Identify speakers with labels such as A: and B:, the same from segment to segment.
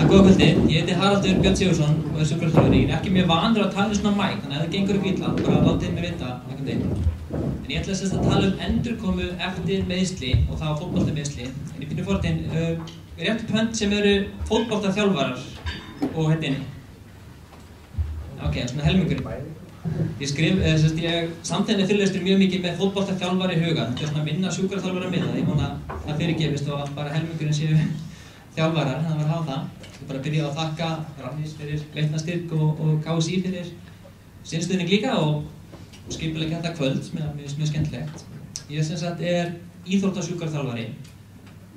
A: Góða kvöldi, ég heiti Haraldur Björn Sigurðsson og er sjúkraþjálfari. Ég er ekki mjög vanur að tala svona mæk, þannig að ef það gengur upp illa, bara látið mig vita einhvern veginn. En ég ætla að tala endurkomu eftir meiðsli og það á fótboltameiðsli. En ég pínu forðin, rétt upp hönd sem eru fótboltaþjálfarar og hérna inni. Ok, svona helmingurinn. Ég samtækni fyrirlestur mjög mikið með fótboltaþjálfari í huga. Þetta er svona minna sjúkraþjálfara miða. Ég vona að það fyrirgefist og að bara helmingurinn séu þjálfarar, það var að hafa það. Ég bara byrjaði að þakka Rannís fyrir Leiknastyrk og KSÍ fyrir sinnstuðning líka og skipulegja þetta kvöld sem er mjög skemmtilegt. Ég er íþróttasjúkraþjálfari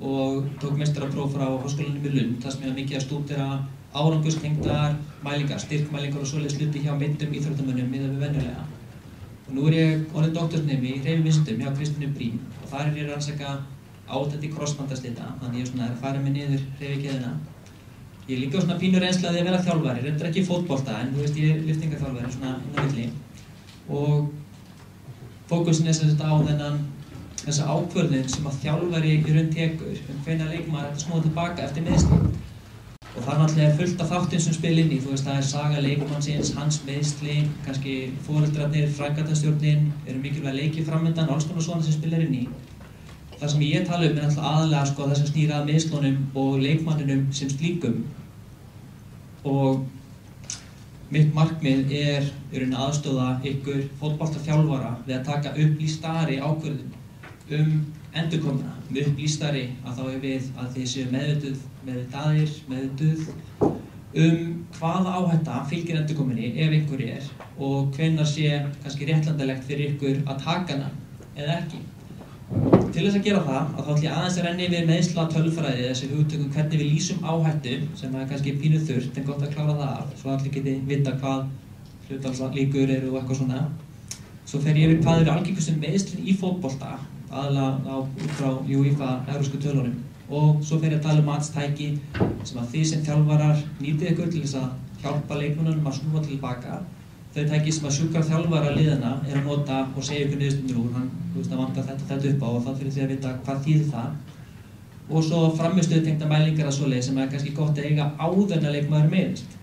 A: og tók meistarapróf frá Háskólanum í Lund þar sem ég mikið að stúdera árangurstengdar mælingar, styrkmælingar og svoleiðis hluti hjá meintum íþróttamönnum miðað við venjulega. Og nú er ég orðinn doktorsnemi í hreyfivísindum hjá Kristínu Brím og þar er ég að rannsaka áhættandi krossbandaslita, þannig ég er að fara mig niður hreyfikeðina. Ég er líka svona pínur reynsla að vera þjálfari, reyndar ekki fótbolta en þú veist ég er lyftingaþjálfari svona inn á milli. Og fókusin er á þessa ákvörðun sem að þjálfari í raun tekur hvenær leikmaður ætti að snúa tilbaka eftir meiðsli. Og það er náttúrulega fullt af þáttum sem spila inn í, þú veist það er saga leikmannsins, hans meiðsli, kannski foreldrarnir, framkvæmdastjórnin, eru mikilvæg leikir framundan, alls konar svona sem spilar inn í. Það sem ég tala er náttúrulega aðalega það sem snýr að meiðslunum og leikmanninum sem slíkum. Og mitt markmið er í raun að aðstoða ykkur fótboltaþjálfara við að taka upplýstari ákvörðun endurkomuna. Með upplýstari að þá við að þið séu meðvituð hvaða áhætta fylgir endurkomunni ef einhver er og hvenær sé kannski réttlætanlegt fyrir ykkur að taka hana eða ekki. Til þess að gera það, að þá ætla ég aðeins að renna yfir meiðsla tölfræði, þessi hugtökum hvernig við lýsum áhættu, sem er kannski pínu þurrt, en gott að klára það af, svo allir geti vita hvað hlutfallslíkur eru og eitthvað svona. Svo fer ég yfir hvað eru algengustu meiðslin í fótbolta, aðalega út frá UEFA evrópsku tölunum. Og svo fer ég að tala matstæki sem að þið sem þjálfarar nýtið ykkur til þess að hjálpa leikmönnunum að snúa tilbaka. Þau tæki sem að sjúkraþjálfara liðana er að nota og segja ykkur niðurstundur úr, það vantar þetta upp á og þá fyrir þið að vita hvað þýðir það. Og svo framistöðutengda mælingar að svoleið sem er kannski gott að eiga áður en að leikmaður meiðist.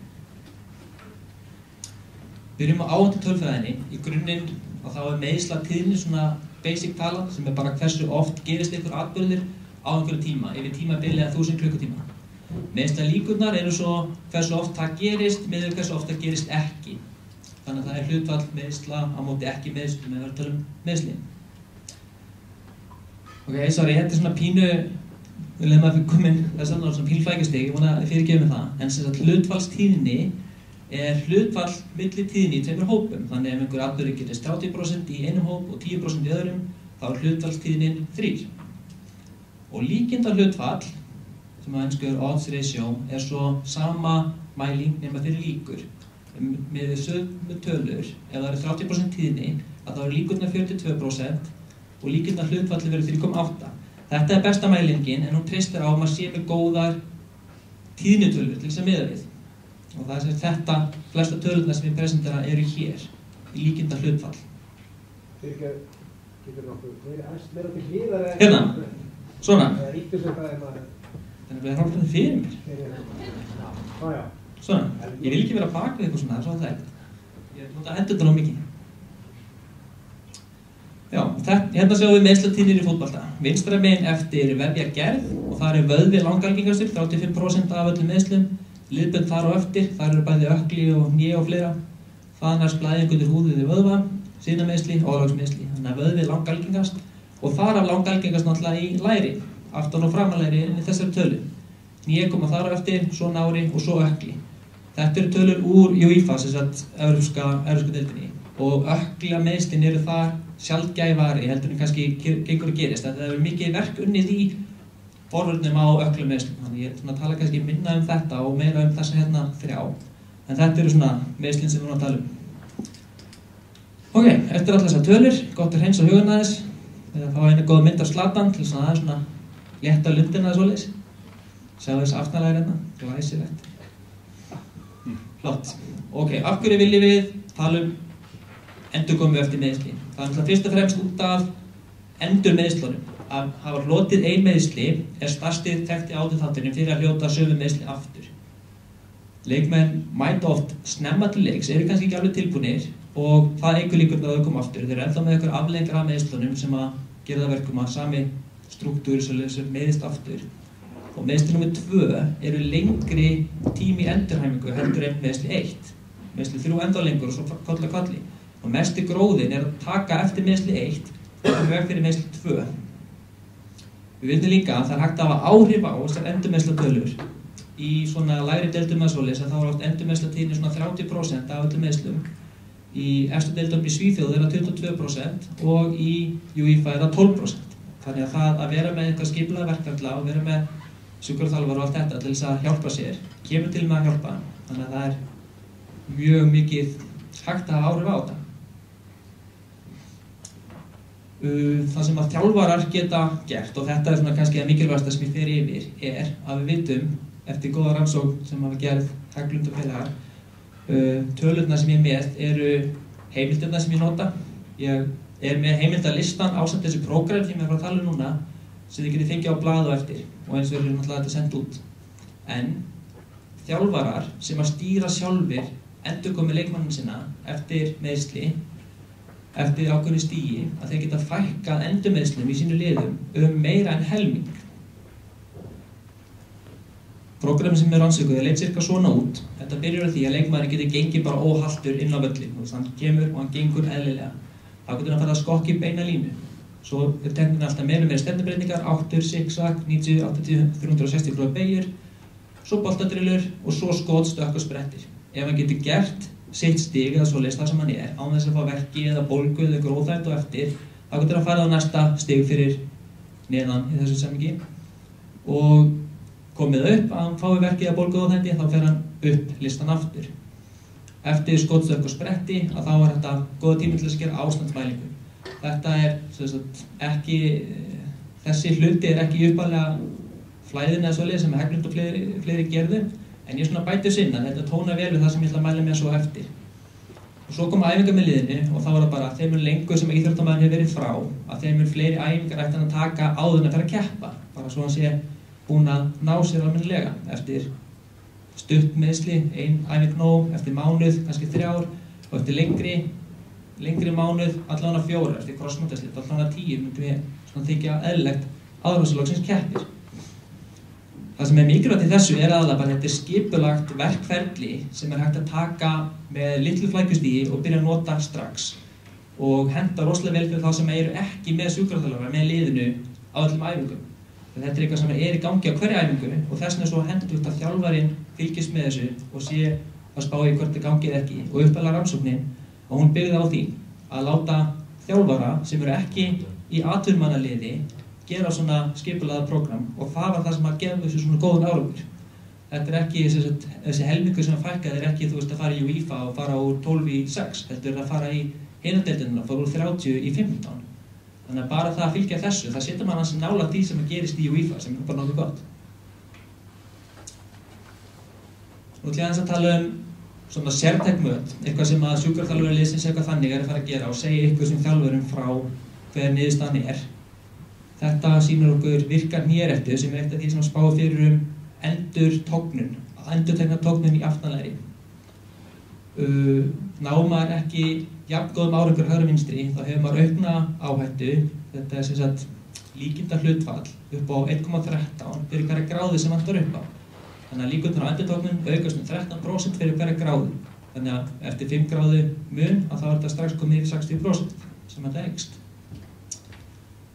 A: Byrjum á áhættu tölfræðinni. Í grunninn og þá er meiðslatíðni svona basic tala sem er bara hversu oft gerist ykkur atburðir á einhverju tíma, yfir tímabili eða 1000 klukkutíma. Meiðslalíkurnar eru svo hversu oft það gerist með hversu oft það gerist ekki. Þannig að það er hlutfall meiðsla á móti ekki meiðslum eða tala meiðsli. Ok, sorry, þetta er svona pínu, við leiðum að við komin þess að svona pílflækjastig, ég vona að þið fyrirgefið með það. En sem sagt hlutfallstíðni er hlutfall milli tíðni í tveimur hópum. Þannig ef einhver atburður gerist 30% í einum hóp og 10% í öðrum, þá er hlutfallstíðnin 3. Og líkindahlutfall, sem á ensku er odds ratio, er svo sama mæling nema fyrir líkur. Með sömu tölur, ef það eru 30% tíðni, að þá eru líkurnar 42% og líkurnar hlutfalli verður 3,8. Þetta er besta mælingin, en hún treystir á að maður sé með góðar tíðnitölur til þess að miða við. Og það er sem þetta, flesta tölurnar sem ég presentera eru hér, í líkinda hlutfall.
B: Getur nokkuð meira til hlýðar eða...
A: Hérna, svona.
B: Eða ríktur sem það er maður...
A: Þannig að það er hálflega fyrir mér.
B: Já.
A: Svona, ég vil ekki vera bak við eitthvað svona, það er svo þægt. Ég nota hendurnar á mikið. Já, hérna sjáum við meiðslatíðnir í fótbolta. Vinstra megin eftir vefjagerð og þar er vöðvi langalgengastur, 35% af öllum meiðslum. Liðbönd þar á eftir, þar eru bæði ökkli og hné og fleira. Þaðan er blæðing undir húðið við vöðva, sinameðsli, ólagsmeðsli. Þannig að vöðvi langalgengast og þar af langalgengast náttúrulega í læri, aftan og framanlæri inn í þessari tölu. Hné koma þar á eftir, svo nári og svo ökkli. Þetta eru tölur úr UEFA, sem sagt evrópska deildinni. Og ökklameiðslin eru þar sjaldgæfari heldur en kannski gengur að gerist. Það er mikið verk unnið í forvörnum á ökklameiðslum. Þannig ég tala kannski minna þetta og meira þessa hérna 3. En þetta eru svona meiðslin sem við erum að tala Ok, eftir allar þessar tölur, gott að hreinsa hugan aðeins. Þá er eina góð mynd af Zlatan til svona aðeins svona létta lundina svoleiðis. Sjáðu þess aftanlega hérna, glæsilegt. Flott. Ok, af hverju viljum við tala endurkomu eftir meiðsli? Það er náttúrulega fyrst og fremst út af endurmeiðslunum. Að hafa hlotið ein meiðsli er stærsti þekkti átuþátturinn fyrir að hljóta sömu meiðsli aftur. Leikmenn mæta oft snemma til leiks, eru kannski ekki alveg tilbúnir og það eykur líkurnar að þau koma aftur. Þeir eru ennþá með einhver afleiðingar af meiðslunum sem að gera það verkum að sami strúktúr sem meiðist aftur. Og meiðsli númer 2 eru lengri tími endurhæfingu heldur en meiðsli 1. Meiðsli 3 ennþá lengur og svo koll af kolli. Og mesti gróðinn er að taka eftir meiðsli 1 og veg fyrir meiðsli 2. Við vitum líka að það er hægt að hafa áhrif á þessar endurmeiðslatölur í svona lægri deildum eða svoleiðis að þá er oft endurmeiðslatíðni svona 30% af öllum meiðslum. Í efstu deildum í Svíþjóð er það 22% og í UEFA er það 12%. Þannig að það að vera með eitthvað skipulagða verkferla og vera með sjúkraþjálfara og allt þetta til þess að hjálpa sér, kemur til með að hjálpa. Þannig að það er mjög mikið hægt að hafa áhrif á þetta. Það sem að þjálfarar geta gert, og þetta er svona kannski að mikilvægasta sem ég fer yfir, er að við vitum eftir góða rannsókn sem hafa gerð Haglund og félagar, tölurnar sem ég er með eru heimildirnar sem ég nota. Ég er með heimildalistan ásamt þessu prógram sem ég er að tala um núna sem þið getið fengið á blað og eftir og eins verður náttúrulega þetta sendt út. En þjálfarar sem að stýra sjálfir endurkomi leikmanninn sinna eftir meiðsli, eftir ákveðnu stigi, að þeir geta fækkað endurmeiðslum í sínu liðum meira en helming. Prógrammi sem er rannsökuð leit cirka svona út. Þetta byrjar á því að leikmaðurinn getur gengið bara óhaltur inn á völlinn. Hann kemur og hann gengur eðlilega. Þá getur hann farið að skokka í beina línu. Svo er teknin alltaf meira stefnubreytingar, 8, 6, 90, 80, 360 gráðu beygjur, svo boltadrillur og svo skot, stökk og sprettir. Ef hann getur gert sitt stig eða svoleiðis þar sem hann er, án þess að fá verki eða bólgu eða eitthvað óþægt og eftir, þá getur hann farið á næsta stig fyrir neðan í þessu samhengi og komið upp að hann fái verki eða bólgu og óþægti, þá fer hann upp listan aftur. Eftir skot, stökk og spretti, að þá er þetta góða tími til að gera ástandsmælingu. Þetta er ekki, þessi hluti er ekki uppalega flæðin eða svoleiðis sem Haglund og fleiri gerðu, en ég svona bæti inn að þetta tónar vel við það sem ég ætla að mæla með svo eftir. Og svo koma æfingar með liðinu og þá var það bara þeim mun lengur sem íþróttamaðurinn hefur verið frá, að þeim mun fleiri æfingar ætti hann að taka áður en að fara að keppa, bara svo hann sé búinn að ná sér almennilega eftir stutt meiðsli, ein æfing nóg, eftir mánuð, kannski 3 ár og eftir lengri mánuð, allavega 4, eftir crossmótaslit, allavega 10, myndum við svona þykja eðlilegt áður en svo loksins keppir. Það sem er mikilvægt í þessu er aðalega bara þetta er skipulagt verkferli sem er hægt að taka með litlu flækjustigi og byrja að nota strax og henta rosalega vel fyrir þá sem eru ekki með sjúkraþjálfara með liðinu á öllum æfingum. Þetta er eitthvað sem er í gangi á hverju æfingu og þess vegna er svo hentugt að þjálfarinn fylgist með þessu og sé að spá í hvort það gangi eða ekki og uppfæra rannsóknin og hún byggði á því að láta þjálfara sem eru ekki í atvinnumannaliði gera svona skipulagða prógram og það var það sem að gefa þessu svona góðan árangur. Þetta er ekki þessi helmingur sem að fækka, þetta er ekki að fara í UEFA og fara úr 12 í 6, þetta er að fara í hinadeildina og fara úr 30 í 15. Þannig að bara það að fylgja þessu, það setur mann hansi nálægt því sem að gerist í UEFA sem er bara nokkuð gott. Nú ætlum ég aðeins að tala svona sértæk möt, eitthvað sem að sjúkraþjálfari liðsins eitthvað þannig er að fara að gera og segja ykkur sem þjálfurum frá hver niðurstaðan er. Þetta sýnir okkur virkar hnérettu sem er eitt af því sem spáir fyrir endurtekna tóknun í aftanlæri. Ná maður ekki jafn góðum árangur hægri vinstri, þá hefur maður aukna áhættu, þetta er sem sagt líkinda hlutfall upp á 1,13 fyrir hverja gráðu sem vantar upp á. Þannig að líkurnar á endurtóknun aukast 13% fyrir hverja gráðu. Þannig að eftir 5 gráðu mun að þá er þetta strax komið yfir 60% sem þetta eykst.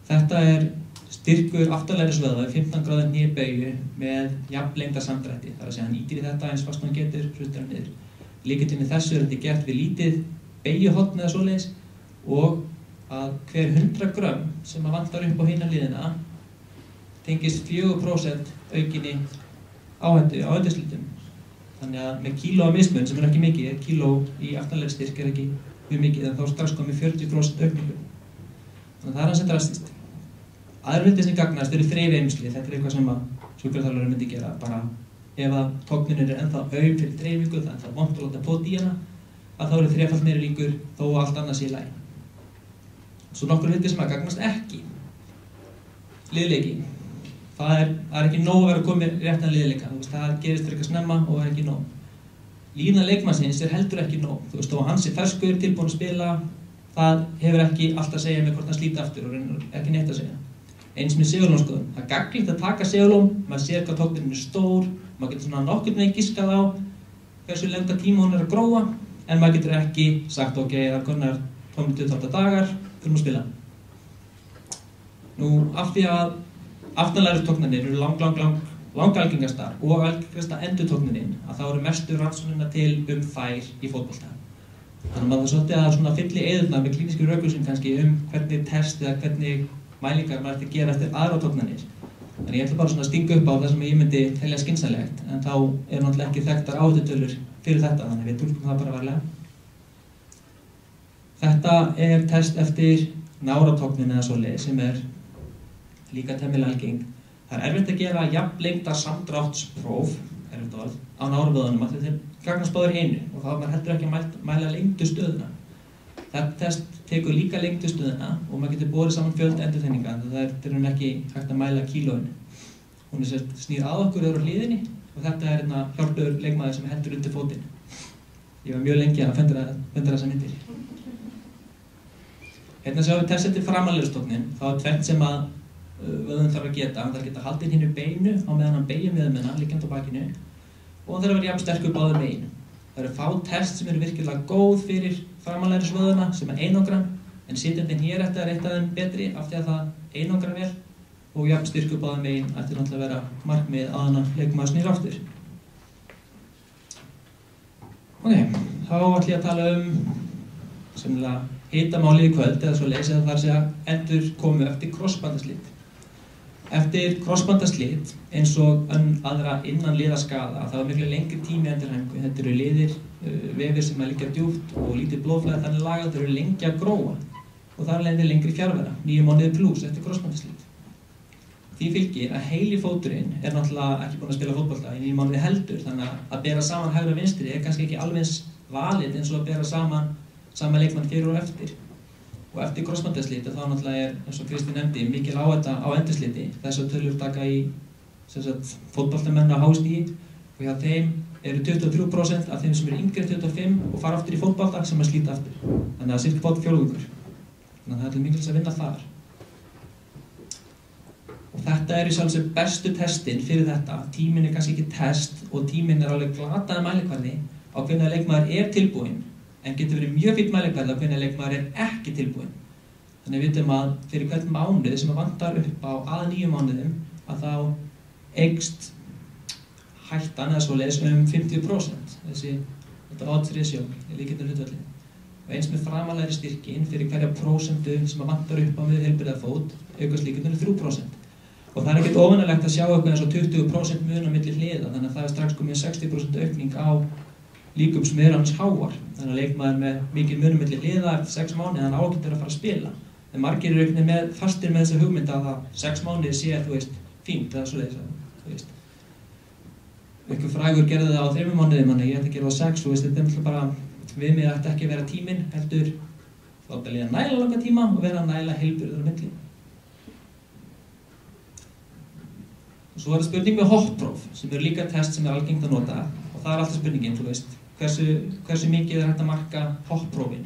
A: Þetta er styrkur aftanlærisvöðva við 15 gráðu hnébeygju með jafnlengda samdrætti. Það er að segja hann ýtir í þetta eins fast og hann getur, hlustar hann niður. Líkillinn í þessu er þetta gert við lítið beygjuhorn eða svoleiðis og að hver 100 grömm sem að vantar upp á hina hliðina tengist 4% aukinni áhættu á önduslitum. Þannig að með kíló af mismun sem er ekki mikið, kíló í aftanlærisstyrk er ekki mjög mikið en þá strax komið 40% aukningu. Þannig að það er hans drastískt. Aðrar hlutir sem gagnast eru þreifiheimsli, þetta er eitthvað sem að sjúkraþjálfari myndi gera bara ef að tóknunin er ennþá aum fyrir dreifingu, það er ennþá vont að láta pót í hana, að þá eru 3-falt meiri líkur þó að allt annað sé í lagi. Svo nokkur hlutir sem að gagnast ekki. Liðleiki. Það er ekki nóg að vera komið réttan liðleika, það gerist fyrir eitthvað snemma og er ekki nóg. líðan leikmannsins heldur ekki nóg. Þú veist, og hans ferskur, tilbúinn að spila, það hefur ekki allt að segja með hvort hann slíti aftur og reynir ekki neitt að segja. Eins með segulómskoðun. Það er gagnlegt að taka segulóm, maður sér hvað tóknirinn er stór, maður getur svona nokkurn veginn giskað á hversu langa tíma hún er að gróa, en maður getur ekki sagt ok, það konar 28 dagar, fyrir að spila. Nú, af því að aftanlæristóknarnir eru langalgengastar og algengasta endurtóknunin, að þá eru mestu rannsóknina til þær í fótbolta. Þannig að maður svolítið að svona fylli eyðurnar með klínískri rökvísum kannski hvernig test eða hvernig mælingar maður ætti að gera eftir aðra tóknanir. Þannig ég ætla bara svona að stinga upp á það sem ég myndi telja skynsamlegt, en þá náttúrulega ekki þekktar áhættutölur fyrir þetta, þannig við túlkum það bara varlega. Þetta er test eftir náratóknin eða svoleiðis sem er líka temmilega algeng. Það er erfitt að gera jafnlengda samdráttspróf, á nárvöðunum að þetta gagnast báðir einu og þá er maður heldur ekki að mæla lengdu stöðuna. Þetta test tekur líka lengdu stöðuna og maður getur borið saman fjölda endurtekninga, það er ekki hægt að mæla kílóinu. Hún er snýr að okkur öðru á hliðinni og þetta er hjálpuður leikmaður sem heldur undir fótinn. Ég var mjög lengi að fendra þessa myndir. Hérna sjáum við test eftir framanlegurstóknin, þá er tvennt sem að vöðun þarf að geta. Hann þarf að geta haldið hinu beinu á meðan hann beygir miðumina, liggjandi á bakinu, og hann þarf að vera jafn sterkur báðum megin. Það eru fá test sem eru virkilega góð fyrir framanlærisvöðuna sem er einangran, en sitjandinn hér ætti að reyta þeim betri af því að það einangrar vel og jafn styrkur báðum megin ætti náttúrulega að vera markmið áður en leikmaður snýr aftur. Ok, þá ætlum ég að tala sennilega hitamálið í kvöld eða svoleiðis eða þar sé að endur komu eftir krossbandaslít. Eftir krossbandaslít, eins og aðra innanliðaskaða, það var miklu lengri tími endurhæfingu. Þetta eru liðir, vefir sem liggja djúpt og lítið blóðflæði þannig lagað, þetta eru lengi að gróa og þar leiðir lengri fjárvera, 9 mánuðir plús eftir krossbandaslít. Því fylgir að heili fóturinn er náttúrulega ekki búinn að spila fótbolta í 9 mánuði heldur, þannig að bera saman hægri og vinstri kannski ekki alveg eins valið eins og að bera saman leikmann fyrir og eftir. Og eftir krossbandaslít þá náttúrulega eins og Kristín nefndi, mikil áhætta á endursliti. Þessar tölur taka í fótboltamenn á hástigi og hjá þeim eru 23% af þeim sem eru yngri en 25 og fara aftur í fótbolta sem að slíta aftur. Þannig að cirka fjórðungur. Þannig að það er mikilvægt að vinna þar. Og þetta eru sjálfsög bestu testin fyrir þetta. Tíminn er kannski ekki test og tíminn er alveg glataði mælikvarði á hvenær leikmaður er tilbúinn, en getur verið mjög fínn mælikvarði á hvenær leikmaður er ekki tilbúinn. Þannig við vitum að fyrir hvern mánuð sem vantar upp á 9 mánuðum að þá eykst hættan eða svoleiðis 50%. Þetta odds ratio er líkindar hlutfalli. Og eins með framanlæri styrkin fyrir hverja prósentu sem vantar upp á heilbrigðafót aukast líkindar 3%. Og það er ekkert óvanalegt að sjá eitthvað eins og 20% mun á milli hliða, þannig að það er strax komið 60% aukning á líkum sem eru hans háar. Þannig að leikmaður með mikil munum milli hliða eftir 6 mánuði, hann ágættur að fara að spila. En margir eru fastir með þessa hugmynd að það 6 mánuði sé, fínt eða svoleiðis. Einhver frægur gerði það á 3 mánuði, manni, ég ætti að gera það á 6, þetta er bara, viðmið ætti ekki að vera tíminn, heldur þá ætti að líða nægilega langa tíma og vera nægilega heilbrigður á milli. Og svo er það spurning með hoppróf, sem eru líka test sem er algengt að nota, og það er alltaf spurningin, hversu mikið er hægt að marka hopprófin.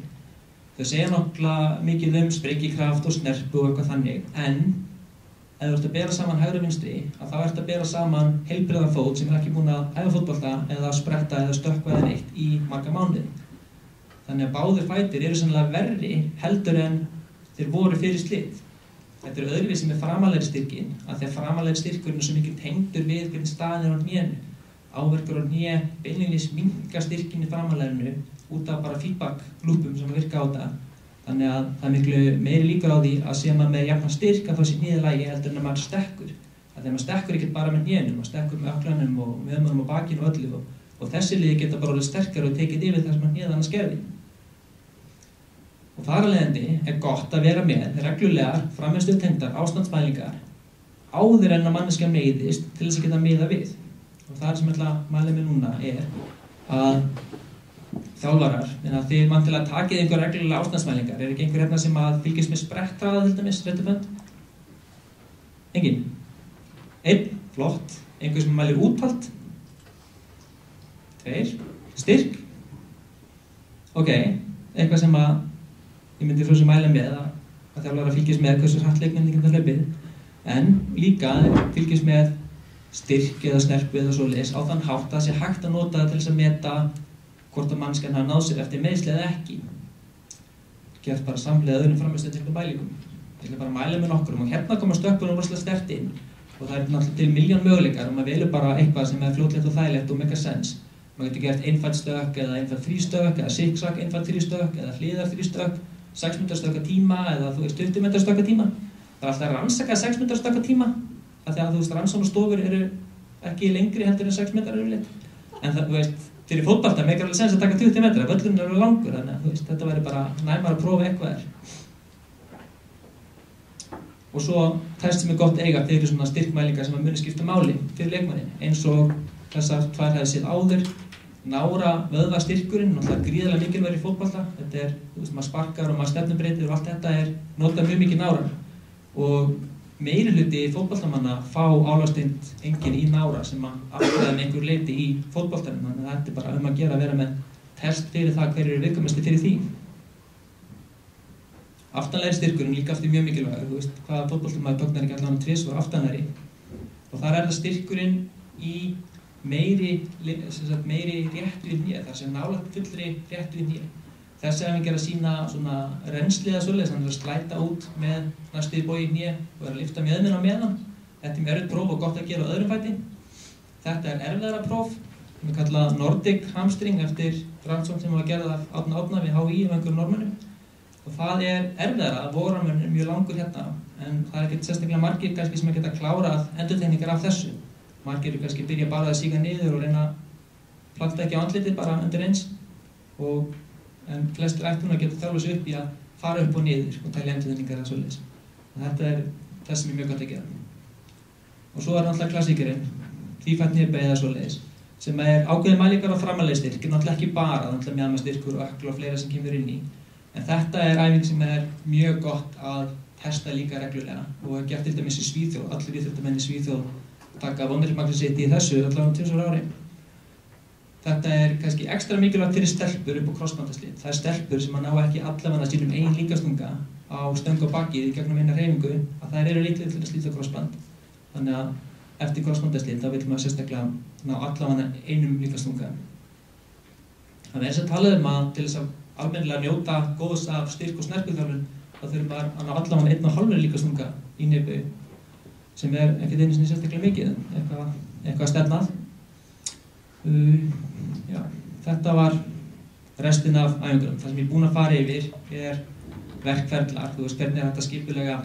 A: Þau segja nokkla mikið sprengikraft og snerpu og eitthvað þannig, en ef þú ert að bera saman hægri og vinstri, að þá ert að bera saman heilbrigðan fót sem er ekki búinn að æfa fótbolta eða spretta eða stökkva eða neitt í marga mánuði. Þannig að báðir fætir eru sennilega verri heldur en þeir voru fyrir slit. Þetta er öðruvísi með framanlæri styrkin, að því að framanlæri styrkurinn er svo mikið tengdur við hvernig staðan er á hnénu. Áverkar á hné beinlínis minnka styrkin í framanlærinu út af bara feedback-lúpum sem virka á þetta. Þannig að það er miklu meiri líkur á því að sé maður með jafnan styrk að fá sér hnéð lægi heldur en að maður stekkur. Þegar maður stekkur ekki bara með hnénum, maður stekkur með öklanum og meðmönum og bakinu og öllu og þessi liði geta bara orðið sterkari og tekið yfir það sem að hnéð annars gerði. Og þar af leiðandi er gott að vera með reglulegar frammistöðtengdar ástandsmælingar áður en að manneskja meiðist til þess að geta miða við. Og það sem ég ætla að mæla með núna er að þjálfarar, þið vantilega takið einhver reglulega ástandsmælingar. Er ekki einhver hérna sem að fylgjast með sprettræða til dæmis, réttufönd? Engin? Einn, flott. Einhver sem mælir úthald? 2. styrk. Ok, eitthvað sem að ég myndi svo sem mæla með að þjálfarar fylgjast með hversu hratt leikmenn geta hlaupið, en líka fylgjast með styrk eða snerpu eða svoleiðis á þann hátt að það sé hægt að nota það til þess að meta hvort að mannskjan hafa náð sér eftir meiðsli eða ekki. Gert bara samhliða öðrum frammistöðum mælingum. Ég ætla bara að mæla með nokkrum og hérna koma stökkunum rosalega sterkt inn og það náttúrulega til milljón möguleikar og maður velur bara eitthvað sem fljótlegt og þægilegt og make sense. Maður getur gert einfalt stökk eða einfalt þrístökk eða zigzag einfalt þrístökk eða hliðar þrístökk, 6 mínútur stökk á tíma eða 20 metrar stökk á tíma. Það er alltaf að rannsaka 6 mínútur stökk á tíma af því að rannsóknarstofur eru ekki lengri heldur en 6 metrar yfirleitt. En það, fyrir fótbolta meikar alveg sens að taka 20 metra, völlurinn eru langur, þannig að þetta væri bara næmar að prófa eitthvað Og svo test sem gott eiga, þeir eru svona styrkmælingar sem muni skipta máli fyrir leikmannin, eins og þessar tvær hefði séð áður, nára vöðvastyrkurinn, náttúrulega gríðarlega mikilvægur í fótbolta. Þetta maður sparkar og maður stefnubreytir og allt þetta notað mjög mikið nára. Og meirihluti fótboltamanna fá álagstind engin í nára sem afgreiða með einhver leyti í fótboltanum, þannig að þetta bara að gera að vera með test fyrir það hverju eru viðkvæmasti fyrir því. Aftanlegri styrkurinn líka aftur mjög mikilvægur, hvaða fótboltamaður bögnar ekki allan 2 svo aftanlegri. Og þar það styrkurinn í meiri rétt við hné, þar sem nálægt fullri rétt við hné. Þessi æfing að sýna svona rennsli eða svoleiðis, hann að slæta út með næstu í bogi hné og að lyfta mjöðminn á meðan. Þetta mjög erfitt próf og gott að gera á öðrum fæti. Þetta erfiðara próf, sem kallað Nordic hamstring eftir rannsókn sem var gerð af Árna Árna við HÍ og einhverjum Norðmönnum. Og það erfiðara, vóramurinn mjög langur hérna, en það ekkert sérstaklega margir kannski sem geta klárað endurtekningar af þessu. Margir eru kannski byrja bara að síga niður og reyna að planta ekki á andlitið bara undir eins. En flestir ættu að geta þjálfað sig upp í að fara upp og niður og telja endurtekningar eða svoleiðis. Þetta það sem mjög gott að gera. Og svo náttúrulega klassíkerinn, þrífætt nýrbeig eða svoleiðis, sem ákveðin mælingar á framalegri styrk, náttúrulega ekki bara, náttúrulega mjaðmastyrkur og ökkla og fleira sem kemur inn í. En þetta æfing sem mjög gott að testa líka reglulega og gert til dæmis í Svíþjóð, allir íþróttamenn í Svíþjóð taka vonirmagnisitt í þessu allavega 2 ári. Þetta kannski ekstra mikilvægt fyrir stelpur upp á krossbandaslið. Það stelpur sem ná ekki allavega sínum eigin líkastunga á stöng og bakið í gegnum eina hreyfingu, að þær eru líklega til að slíta krossband. Þannig að eftir krossbandaslið þá vil maður sérstaklega ná allavega einum líkastunga. Það þess að tala að til þess að almennilega njóta góðs af styrk og snerpuþjálfun, þá þurfum maður að ná allavega 1,5 líkastunga í nýrbeig, sem ekkert einu sinni sérstaklega mikið, eitthvað stefnað. Þetta var restin af æfingunum. Það sem ég búinn að fara yfir verkferlar, hvernig þetta skipulega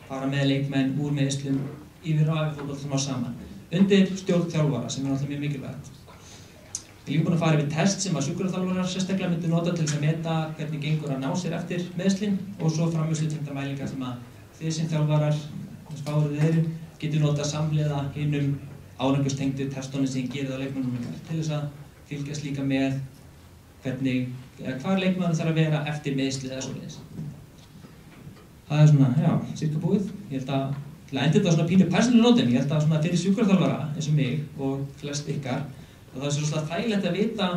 A: fara með leikmenn úr meiðslum yfir á æfifótbolta sem á saman. Undir stjórn þjálfara, sem náttúrulega mjög mikilvægt. Ég er búinn að fara yfir test sem að sjúkraþjálfarar sérstaklega myndu nota til þess að meta hvernig gengur að ná sér eftir meiðslin og svo framvísutengdar mælingar sem að þið sem þjálfarar, getur nota samhliða hinum árangurstengdu testunum sem gerið á leikmönnum ykkar til þess að fylgjast líka með hvar leikmönnum þarf að vera eftir meiðsli eða svoleiðis. Það svona, cirka búið. Ég held að til að enda þetta svona pínu persónuleg nótum, ég held að svona fyrir sjúkraþjálfara eins og mig og flest ykkar, það er svona þægilegt að vita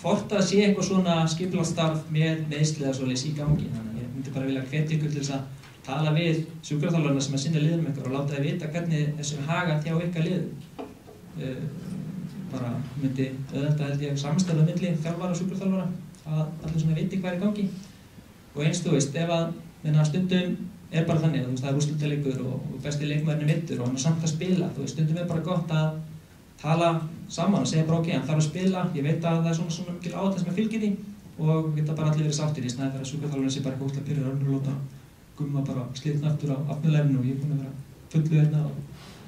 A: hvort það sé eitthvað svona skipulagsstarf með meiðsli eða svoleiðis í gangi. Þannig að ég myndi bara vilja hvetja ykkur til þess að tala við sjúkraþjálfarana sem sinna liðum ykkur og láta þið vita hvernig þessu haga hjá ykkar liðum. Bara myndi auðvitað held ég samstarf á milli þjálfara og sjúkraþjálfara að allir svona viti hvað í gangi. Og eins ef að stundum bara þannig að það úrslitaleikur og besti leikmaðurinn meiddur og hann samt að spila. Stundum bara gott að tala saman og segja bara ok, hann þarf að spila, ég veit að það er svona mikil áhætta sem fylgir því og geta bara allir verið sáttir í snæði fyrir að sjúkraþjálfarinn sé bara eitthvað útla pyrrur og láta gumma bara slitna aftur á afnulefnu og ég er búinn að vera fullu hérna og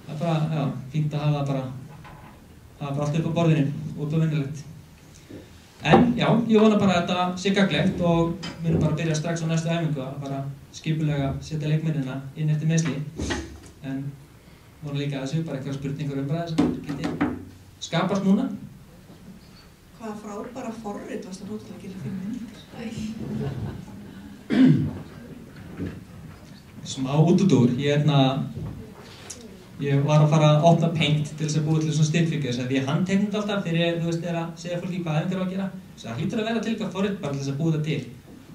A: það bara, fínt að hafa bara allt upp á borðinu og upp á vinnulegt. En ég vona bara að þetta sé gagnlegt og munum bara byrja strax á næstu æfingu að bara skipulega setja leikmennina inn eftir meiðsli. En vona líka að þessu bara eitthvað spurningar umræði sem geti skapast núna.
C: Hvaða frábæra forrit varst að nota til að gera 5 mínútur?
A: Smá útúrdúr. Ég var að fara að opna Paint til þess að búa til svona stickfigures, því ég handteiknaði alltaf fyrir, þegar að segja fólki hvað æfingar á að gera. Þess að það hlýtur að vera til eitthvað forrit bara til þess að búa það til.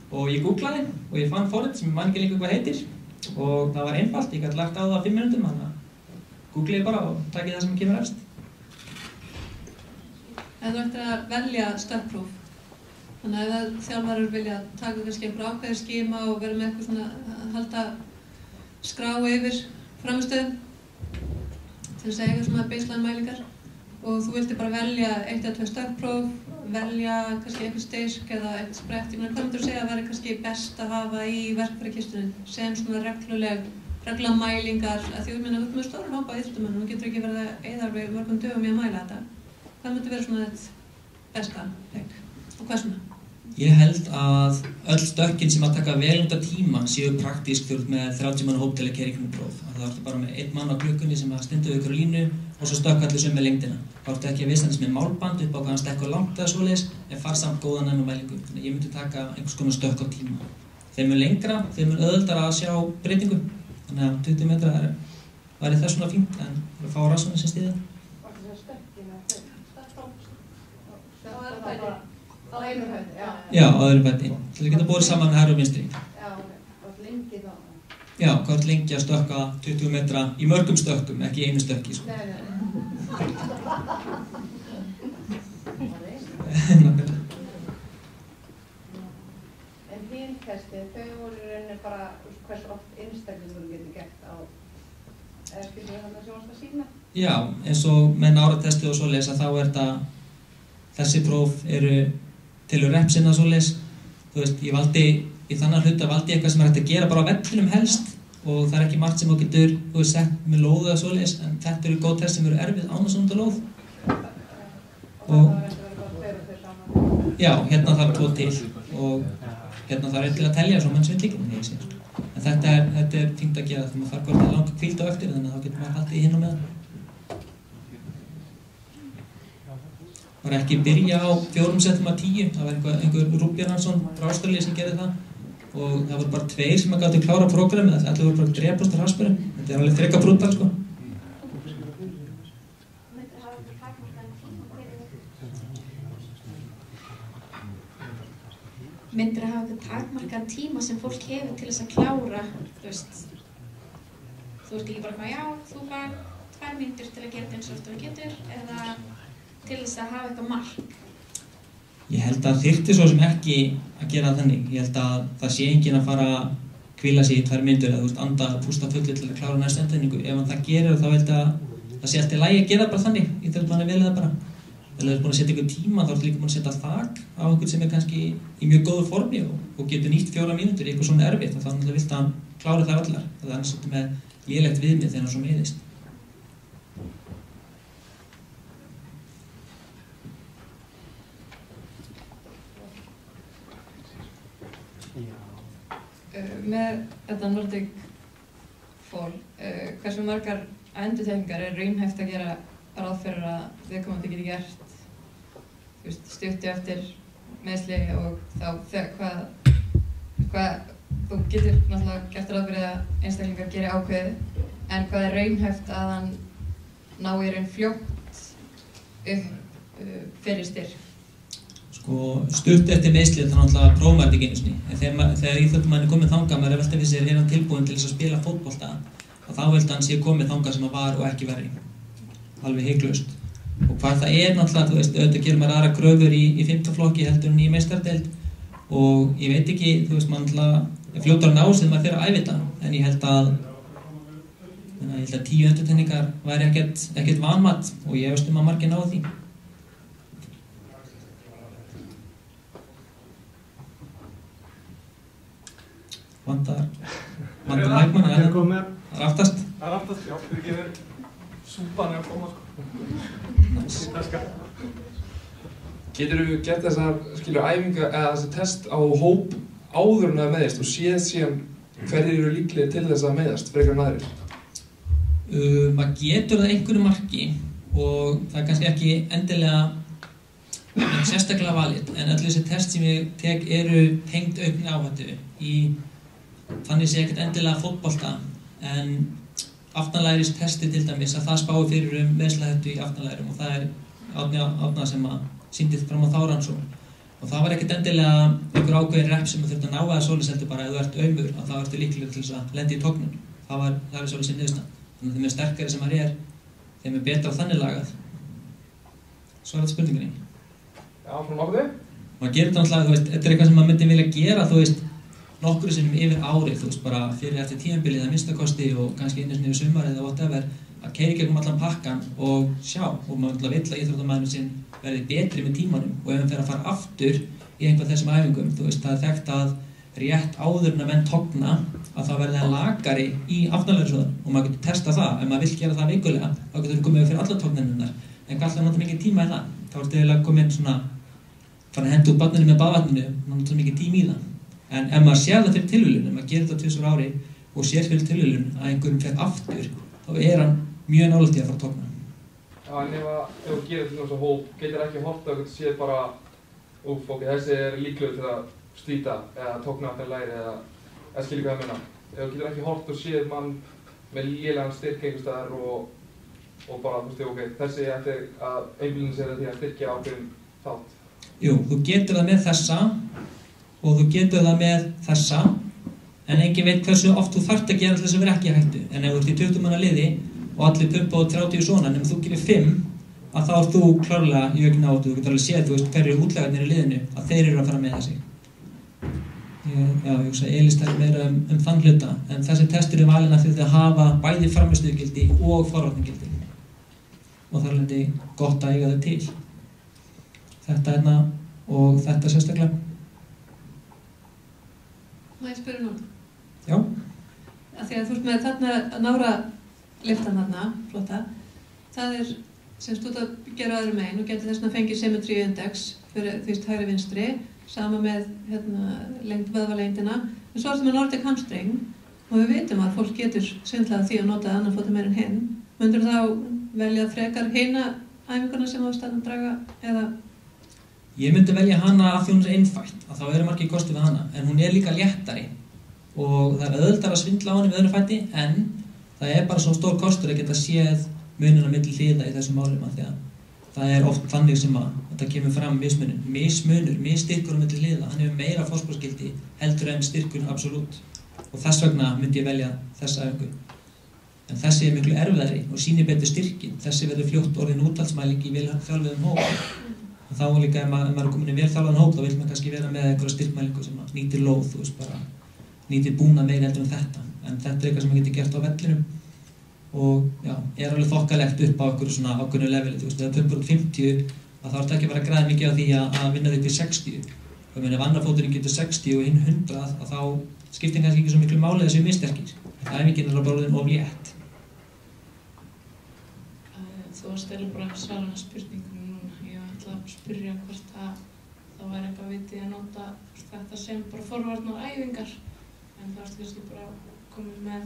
A: Og ég googlaði og ég fann forrit sem ég man ekki lengur hvað heitir. Og það var einfalt, ég gæti lagt á það á 5 minútum, þannig að googlaði bara og takið það sem kemur efst.
D: Ef þú ættir að velja stökkpróf, þannig að ef þjálfarar vilja taka kannski einhver ákveðið skíma og vera með eitthvað svona að halda skrá yfir frammistöðum til þess að eiga svona baseline mælingar og þú vildi bara velja 1 eða 2 stökkpróf, velja kannski einhver styrk eða eitthvað sprett. Ég meina, hvað myndir þú segja að vera kannski best að hafa í verkfærakistunni sem svona reglulega mælingar, að því þú meina þú ert með stóran hópa íþróttamönnum og þú getur ekki verið að eyða alveg mörgum dögum í að mæla þetta. Hvað myndi vera svona þitt besta pick og hvað svona?
A: Ég held að öll stökkin sem að taka vel undan tíma séu praktísk þegar þú ert með 30 manna hóp til að keyra einhvern próf. Það ertu bara með 1 mann á klukkunni sem að styndi við ykkur á línu og svo stökk allir sömu lengdina. Það ertu ekki að vissandis með málband upp á hvað hann stekkur langt eða svoleiðis en far samt góðan enn og mælingu. Þannig að ég myndi taka einhvers konar stökk á tíma. Þeim er lengra, þeim er auðveldara að sjá breytingu. Þannig að 20 metrar væri það svona fínt en að fá rassunni sem stiðið.
E: Á einu höfði, já.
A: Já, á öðru bæti. Til að geta borið saman hægri og vinstri.
E: Já, hvað lengi þá?
A: Já, hvað lengi að stökka 20 metra í mörgum stökkum, ekki í einu stökki, sko.
E: Nei. En hínkastið, þau voru í rauninni bara hversu oft einstaklingur getur gert á, eða skilur við þannig að sjónast að sína?
A: Já, eins og með náratestið og svoleiðis að þá er þetta, þessi próf eru tilur repsina svoleiðis. Þú veist, í þannig hluta valdi ég eitthvað sem er hægt að gera bara á vellinum helst og það er ekki margt sem þú getur, þú veist, sett með lóðu eða svoleiðis en þetta eru góð test sem eru erfið án og svona lóð. Og já, hérna þarf 2 til og hérna þarf 1 til að telja svo menn svindl ekki. En þetta er fínt að gera þegar maður þarf hvort langa hvíld á eftir þannig að þá getur maður haldið í hinn og með það. Það var ekki byrja á 4 settum af 10, það var einhver Rúbjörnsson frá Ástralíu sem gerði það og það voru bara 2 sem gátu klára prógramið, allir voru bara drepast á hraðspörum. Þetta er alveg freka brútal, sko.
F: Myndir að hafa eitthvað takmarkaðan tíma sem fólk hefur til þess að klára, þú veist. Þú ert ekki bara já, þú fær 2 mínútur til að gera þetta eins og þú getur, eða til þess að hafa eitthvað mark.
A: Ég held að þyrfti svo sem ekki að gera þannig. Ég held að það sé enginn að fara að hvíla sig í 2 mínútur eða þú veist, anda að pústa fullu til að klára næstu endurtekningu. Ef hann það gerir þá held að það sé alltaf í lagi að gera bara þannig. Ég þarf bara að velja það bara. Ef þú ert búin að setja einhvern tíma þá ertu líka búin að setja þak á einhvern sem er kannski í mjög góðu formi og getur nýtt 4 mínútur í eitthvað svona erfitt og þá náttúrulega vilt hann klára það allar. Það er annars svolítið með lélegt viðmið þegar hann svo meiðist.
D: Með þetta Nordic Fall, hversu margar endurtekningar er raunhæft að gera ráð fyrir að viðkomandi geti gert stuttu eftir meiðsli og þá hvað þú getur náttúrulega gert ráð fyrir að einstaklingar geri ákveðið en hvað er raunhæft að hann ná í raun fljótt upp fyrir styrk?
A: Sko, stutt eftir meiðslið þá náttúrulega prófum maður ekki einu sinni. Þegar íþróttamann er komið þangað, maður er veltað fyrir sér, er hann tilbúinn til þess að spila fótbolta og þá held hann sé komið þangað sem hann var og ekki verið. Alveg hygglust. Og hvað það er náttúrulega, þú veist, auðvitað gerir maður aðra kröfur í 5. flokki heldur en í meistardeild og ég veit ekki, þú veist, maður náttúrulega fljótar að ná sem maður fyrir að æfa þetta en ég held að 10 endurtekningar væri ekkert vanmat og ég veist að margir ná því. Vandar lækmann, það er aftast.
G: Það er aftast, já, fyrir ekki verið súpan að koma, sko.
H: Geturðu gert þessar, æfingar eða þessi test á hóp áður en að meiðast og séð síðan hverjir eru líklegir til þess að meiðast, frekar en aðrir?
A: Maður getur það einhverju marki og það er kannski ekki endilega sérstaklega valið en öll þessi test sem ég tek eru tengd aukni áhættu í þannig sé ekkert endilega fótbolta en aftanlægistesti til dæmis að það spái fyrir meiðslahættu í aftanlægum og það Árni Árna sem að sýndi fram á þá rannsókn og það var ekkert endilega einhver ákveðin rep sem þurfti að ná að svoleiðis heldur bara ef þú ert aumur að þá ertu líklegur til þess að lenda í tognun. Það er svoleiðis niðurstaðan. Þannig að þeim sterkari sem maður þeim betra þannig lagað. Svo þetta spurningunni.
H: Já, frá nokkuð þig?
A: Maður gerir þetta náttúrulega, þetta eitthvað sem maður myndi vilja gera, nokkru sinnum yfir árið, bara fyrir eftir tímabilið að minnstakosti og kannski einu sinni yfir sumarið eða whatever, að keyra gegnum allan pakkan og sjá, og maður vill að íþróttamaðurinn sinn verði betri með tímanum og ef hann fer að fara aftur í einhvað þessum æfingum, það er þekkt að rétt áður en að menn togna að það verði lagari í aftanlærisvöðvanum og maður getur testað það, ef maður vill gera það vikulega, þá getur við komið fyrir alla tognennunar, en hvað ætlar að nota mikið tíma í það? Þá ertu eiginlega komin svona, fara að henda út barninu með baðvatninu, maður nota mikið tíma í það. En ef maður sér það fyrir tilviljun, ef maður gerir þetta 2 ári og sér fyrir tilviljun að einhverjum fer aftur, þá hann mjög nálægt í að fara að togna.
H: Já, en ef þú gerir til þessu hóp, getur ekki horft að þú séð bara, ok, þessi líklegur til að slíta eða togna aftur læri eða skilja hvað ég meina. Ef þú getur ekki horft og séð mann með lélegan styrk einhvers staðar og bara, ok, þessi ætti að einblína sér að því að styrkja ákveðin þátt.
A: Jú, þú getur það með þessa og þú getur það með þessa en engin veit hversu oft þú þarft að gera til þess að vera ekki í hættu. En ef þú ert í 20 manna liði og allir pumpa á 30 svona, en ef þú gerir 5 að þá ert þú klárlega í aukna áttu, þú getur alveg séð, hverju eru útlagarnir í liðinu, að þeir eru að fara með þessi. Ég hugsa að Elís tæri meira þann hluta, en þessi testur valin af því að hafa bæði frammistöðugildi og forvarnargildi og þar lendi gott að eiga þau til. Þetta og þetta sérstaklega.
D: Má ég spyrja núna?
A: Já.
D: Af því að þú ert með þarna nára lyftan þarna, flotta. Það sem stútt að gera öðrum megin og getur þess að fengið symmetry index fyrir því hægri vinstri, sama með vöðvalengdina. En svo ertu með Nordic hamstring og við vitum að fólk getur svindlað því að nota annan fóta meir en hinn. Myndur þá velja frekar hina æfinguna sem á staðnum draga eða?
A: Ég myndi velja hana af því hún einfalt, að þá margir kostir við hana, en hún líka léttari og það auðveldara að svindla á henni við öðru fæti, en það bara svo stór kostur að geta séð munina milli hliða í þessum málum af því að það oft þannig sem að þetta kemur fram misstyrkur á milli hliða, hann hefur meira fósforsgildi heldur en styrkur absolutt og þess vegna myndi ég velja þessa æfingu. En þessi miklu erfiðari og sýnir betur styrkin, þessi verður fljótt orðin úthaldsmæling í vel þjálfuðum hóp. Og þá líka ef maður komin í vel þjálfaðan hóp, þá vil maður kannski vera með einhverja styrkmælingu sem nýtir lóð, bara nýtir búna meira heldur en þetta. En þetta eitthvað sem maður getur gert á vellinum og já, alveg þokkalegt upp á einhverju svona ákveðnu leveli. Ef það pumpar út 50, þá ertu ekki að fara að græða mikið á því að vinna þig upp í 60. Og ef annar fóturinn getur 60 og hinn 100, þá skiptir kannski ekki svo miklu máli þessu missterkir. Æfingin bara orðin of létt.
I: Þú varst bara að svara spurningunum núna. Ég ætla að spyrja hvort að það væri eitthvað vitið að nota þetta sem bara forvarnar æfingar, en það varst kannski bara komið með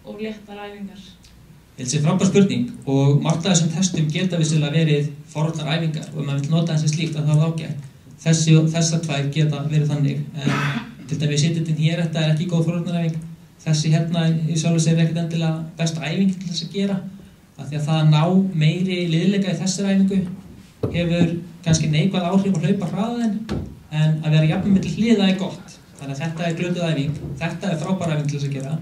I: of léttar æfingar.
A: Ég held að það sé frábær spurning og margt af þessum testum geta vissulega verið forvarnar æfingar og ef maður vill nota þessi slíkt að það ágætt. Þessar tvær geta verið þannig, en til dæmis sitjandinn hér, þetta ekki góð forvarnaræfing. Þessi hérna í sjálfu sér ekkert endilega besta æfing til þess að gera. Af því að það að ná meiri liðleika í þessari æfingu hefur kannski neikvæð áhrif að hlaupa hraðaðinn, en að vera jafn milli hliða gott. Þannig að þetta glötuð æfing, þetta frábær æfing til þess að gera.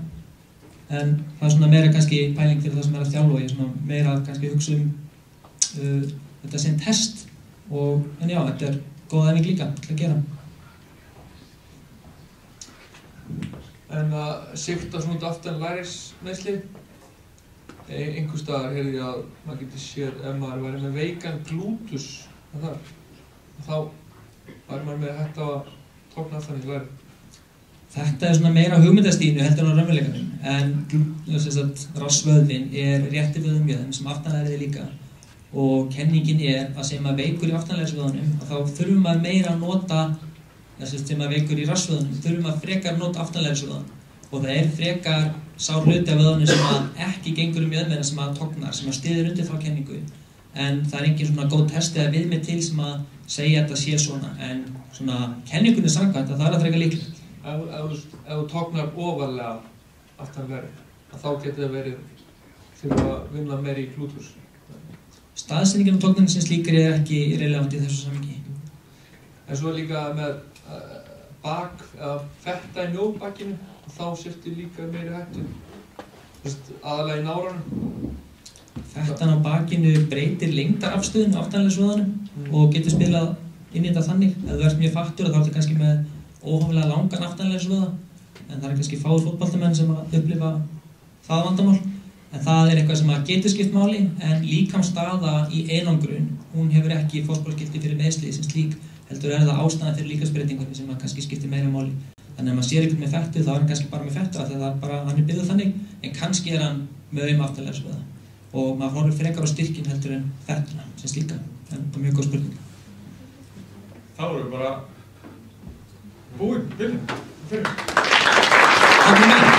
A: En það svona meira kannski pæling fyrir það sem að þjálfa og ég svona meira kannski hugsa þetta sem test en já, þetta góð æfing líka til að gera.
H: En að sigta svona út aftan lærismeiðsli, einhvers staðar heyrði ég að maður getur séð ef maður væri með veikan glútus þá væri maður með hægt á að togna aftan í læri.
A: Þetta svona meira hugmyndastínu heldur en á raunveruleikanum, en rassvöðvinn rétti vöðvamjöðum sem aftanlæriði líka og kenningin að sem maður veikur í aftanlærisvöðunum þá þurfum maður meira að nota sem maður veikur í rassvöðunum, þurfum maður frekar að nota aftanlærisvöðun og það frekar sá hluti af vöðunum sem að ekki gengur mjöðmeina sem að tognar, sem að styður undir þá kenningu en það engin svona góð test eða viðmið til sem að segja að þetta sé svona en svona kenningunni samkvæmt að það að frekar líklegt.
H: Ef þú tognar ofarlega aftan læri, þá getur það verið
G: þurfa að vinna meiri í glútus.
A: Staðsetningin á tognunni sem slíkri ekki relevant í þessu samhengi.
G: En svo líka með bak eða fetta í mjóbakkinu, þá sértu líka meiri hættu. Aðalega í náranum.
A: Fettan á bakinu breytir lengdarafstöðun á aftanlega svoðanum og getur spilað inn í þetta þannig. Ef þú ert mjög fattur þá ertu kannski með óhóflega langan aftanlega svoða, en það kannski fáir fótboltamenn sem að upplifa það vandamál. En það eitthvað sem að getur skipt máli, en líkamsstaða í einangrun, hún hefur ekki fótboltagildi fyrir meiðsli sem slík, heldur það ástæðan fyrir líkamsbreytingunni sem að kannski skiptir meira máli. Þannig að maður sér eitthvað með fettu, þá hann kannski bara með fettu, af því að bara, hann byggður þannig, en kannski hann með aftanlega svoða. Og maður horfir frekar á styrkin heldur en fettuna sem slíka, en það er mjög góð spurning.
H: Þá erum við bara búin, byrjum.
A: Takk fyrir mig.